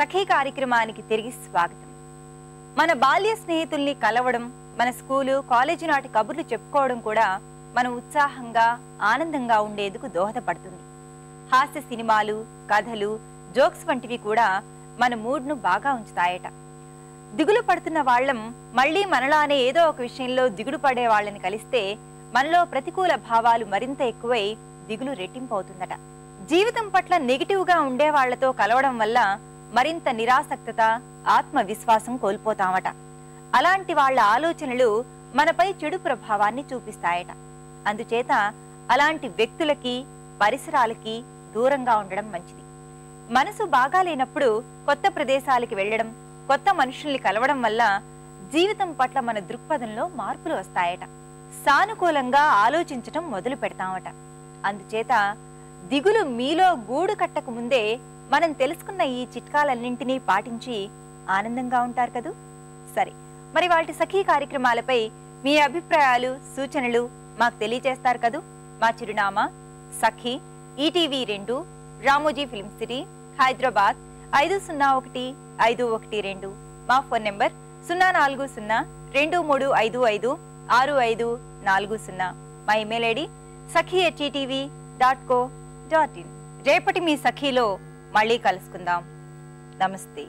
సఖీ కార్యక్రమానికి తిరిగి స్వాగతం. మన బాల్య స్నేహితుల్ని కలవడం, మన స్కూలు కాలేజీ నాటి కబుర్లు చెప్పుకోవడం కూడా మనం ఉత్సాహంగా ఆనందంగా ఉండేందుకు దోహదపడుతుంది. హాస్య సినిమాలు, కథలు, జోక్స్ వంటివి కూడా మన మూడ్ను బాగా ఉంచుతాయట. దిగులు పడుతున్న వాళ్ళం మళ్ళీ మనలానే ఏదో ఒక విషయంలో దిగులు పడే వాళ్ళని కలిస్తే మనలో ప్రతికూల భావాలు మరింత ఎక్కువై దిగులు రెట్టింపు అవుతుందట. జీవితం పట్ల నెగిటివ్గా ఉండే వాళ్లతో కలవడం వల్ల మరింత నిరాసక్తత, ఆత్మవిశ్వాసం కోల్పోతామట. అలాంటి వాళ్ల ఆలోచనలు మనపై చెడు ప్రభావాన్ని చూపిస్తాయట. అందుచేత అలాంటి వ్యక్తులకి, పరిసరాలకి దూరంగా ఉండడం మంచిది. మనసు బాగాలేనప్పుడు కొత్త ప్రదేశాలకి వెళ్లడం, కొత్త మనుషుల్ని కలవడం వల్ల జీవితం పట్ల మన దృక్పథంలో మార్పులు వస్తాయట. సానుకూలంగా ఆలోచించటం మొదలు పెడతామట. అందుచేత దిగులు మీలో గూడు కట్టక ముందే మనం తెలుసుకున్న ఈ చిట్కాలన్నింటినీ పాటించి ఆనందంగా ఉంటారు కదూ. సరే, మరి వాటి సఖీ కార్యక్రమాలపై మీ అభిప్రాయాలు, సూచనలు మాకు తెలియజేస్తారు కదూ. మా చిరునామా Sakhi, ETV 2, Ramoji film city, Hyderabad 501512. మా ఫోన్ నెంబర్ 04023556540. మా ఇమెయిల్ ఐడి sakhi@etv.co.in. రేపటి మీ సఖీలో మళ్ళీ కలుసుకుందాం. నమస్తే.